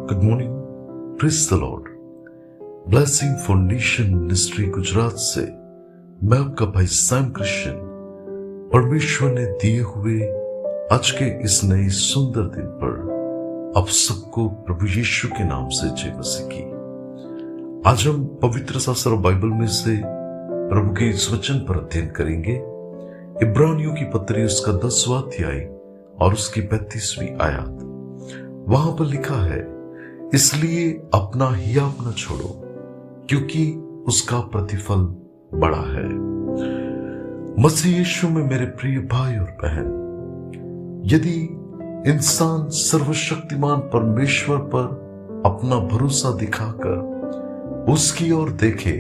Good morning, praise the Lord. Blessing foundation ministry Gujarat से मैं आपका भाई सैम क्रिश्चियन परमेश्वर ने दिए हुए आज के इस नए सुंदर दिन पर आप सबको प्रभु यीशु के नाम से जय मसीह की। आज हम पवित्र शास्त्र बाइबल में से प्रभु के इस वचन पर अध्ययन करेंगे। इब्रानियों की पत्री उसका 10वां अध्याय और उसकी 35वीं आयत। वहां पर लिखा है, इसलिए अपना हियाव न छोड़ो क्योंकि उसका प्रतिफल बड़ा है। मसीह यीशु में मेरे प्रिय भाई और बहन, यदि इंसान सर्वशक्तिमान परमेश्वर पर अपना भरोसा दिखाकर उसकी ओर देखे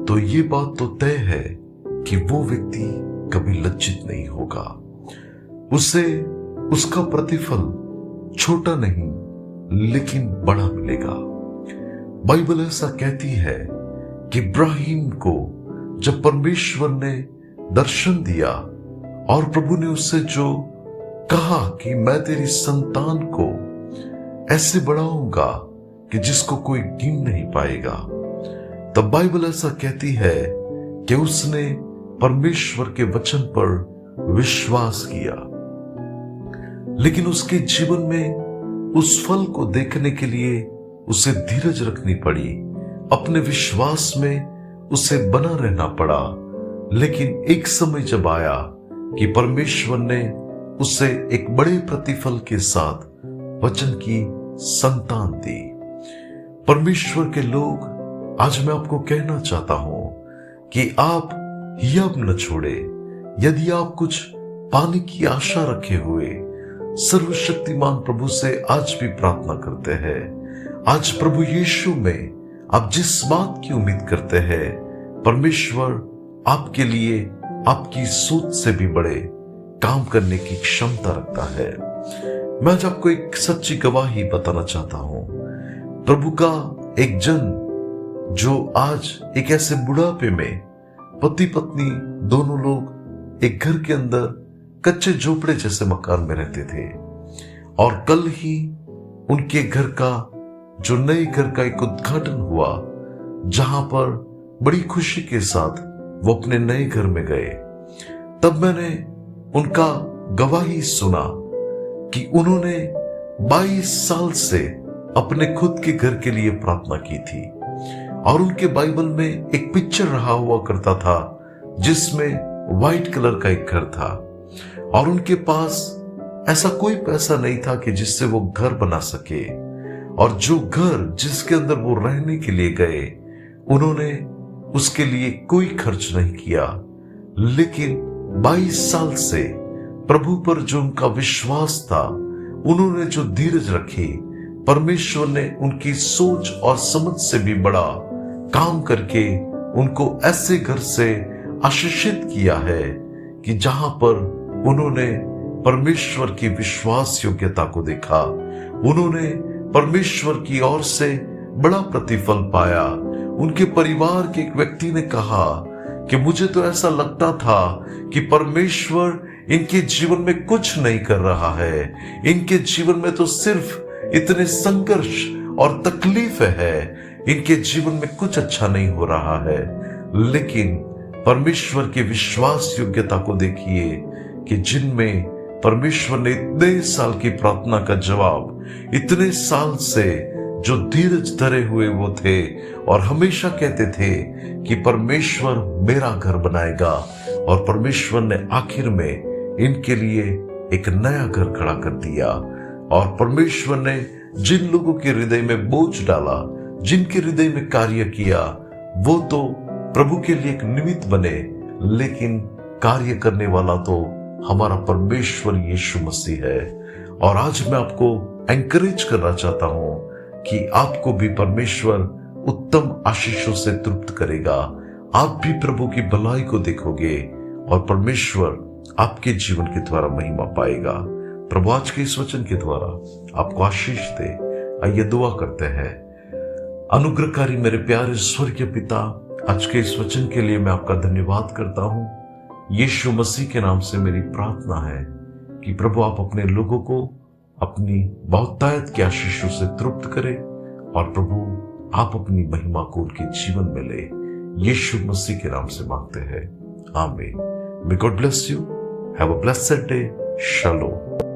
तो ये बात तो तय है कि वो व्यक्ति कभी लज्जित नहीं होगा। उसे उसका प्रतिफल छोटा नहीं लेकिन बड़ा मिलेगा। बाइबल ऐसा कहती है कि इब्राहिम को जब परमेश्वर ने दर्शन दिया और प्रभु ने उससे जो कहा कि मैं तेरी संतान को ऐसे बढ़ाऊंगा कि जिसको कोई गिन नहीं पाएगा, तब बाइबल ऐसा कहती है कि उसने परमेश्वर के वचन पर विश्वास किया। लेकिन उसके जीवन में उस फल को देखने के लिए उसे धीरज रखनी पड़ी, अपने विश्वास में उसे बना रहना पड़ा। लेकिन एक समय जब आया कि परमेश्वर ने उसे एक बड़े प्रतिफल के साथ वचन की संतान दी। परमेश्वर के लोग, आज मैं आपको कहना चाहता हूं कि आप हियाव न छोड़े। यदि आप कुछ पाने की आशा रखे हुए सर्वशक्तिमान प्रभु से आज भी प्रार्थना करते हैं, आज प्रभु यीशु में आप जिस बात की उम्मीद करते हैं, परमेश्वर आपके लिए आपकी सोच से भी बड़े काम करने की क्षमता रखता है। मैं आज आपको एक सच्ची गवाही बताना चाहता हूं। प्रभु का एक जन जो आज एक ऐसे बुढ़ापे में पति पत्नी दोनों लोग एक घर के अंदर कच्चे झोपड़े जैसे मकान में रहते थे, और कल ही उनके घर का जो नए घर का एक उद्घाटन हुआ, जहां पर बड़ी खुशी के साथ वो अपने नए घर में गए। तब मैंने उनका गवाही सुना कि उन्होंने 22 साल से अपने खुद के घर के लिए प्रार्थना की थी, और उनके बाइबल में एक पिक्चर रहा हुआ करता था जिसमें व्हाइट कलर का एक घर था, और उनके पास ऐसा कोई पैसा नहीं था कि जिससे वो घर बना सके। और जो घर जिसके अंदर वो रहने के लिए गए, उन्होंने उसके लिए कोई खर्च नहीं किया। लेकिन 22 साल से प्रभु पर जो उनका विश्वास था, उन्होंने जो धीरज रखी, परमेश्वर ने उनकी सोच और समझ से भी बड़ा काम करके उनको ऐसे घर से आशीषित किया है कि जहां पर उन्होंने परमेश्वर की विश्वास योग्यता को देखा, उन्होंने परमेश्वर की ओर से बड़ा प्रतिफल पाया। उनके परिवार के एक व्यक्ति ने कहा कि मुझे तो ऐसा लगता था कि परमेश्वर इनके जीवन में कुछ नहीं कर रहा है, इनके जीवन में तो सिर्फ इतने संघर्ष और तकलीफ है, इनके जीवन में कुछ अच्छा नहीं हो रहा है। लेकिन परमेश्वर की विश्वास योग्यता को देखिए कि जिनमें परमेश्वर ने इतने साल की प्रार्थना का जवाब, इतने साल से जो धीरज धरे हुए वो थे और हमेशा कहते थे कि परमेश्वर मेरा घर बनाएगा, और परमेश्वर ने आखिर में इनके लिए एक नया घर खड़ा कर दिया। और परमेश्वर ने जिन लोगों के हृदय में बोझ डाला, जिनके हृदय में कार्य किया, वो तो प्रभु के लिए एक निमित्त बने, लेकिन कार्य करने वाला तो हमारा परमेश्वर यीशु मसीह है। और आज मैं आपको एनकरेज करना चाहता हूं कि आपको भी परमेश्वर उत्तम आशीषों से तृप्त करेगा। आप भी प्रभु की भलाई को देखोगे और परमेश्वर आपके जीवन के द्वारा महिमा पाएगा। प्रभु आज के इस वचन के द्वारा आपको आशीष दे। आइए दुआ करते हैं। अनुग्रहकारी मेरे प्यारे स्वर्गीय पिता, आज के इस वचन के लिए मैं आपका धन्यवाद करता हूं। यीशु मसीह के नाम से मेरी प्रार्थना है कि प्रभु आप अपने लोगों को अपनी बहुतायत के आशीषों से तृप्त करे और प्रभु आप अपनी महिमा को उनके जीवन में ले, यीशु मसीह के नाम से मांगते हैं, आमीन। May God bless you. Have a blessed day. Shalom.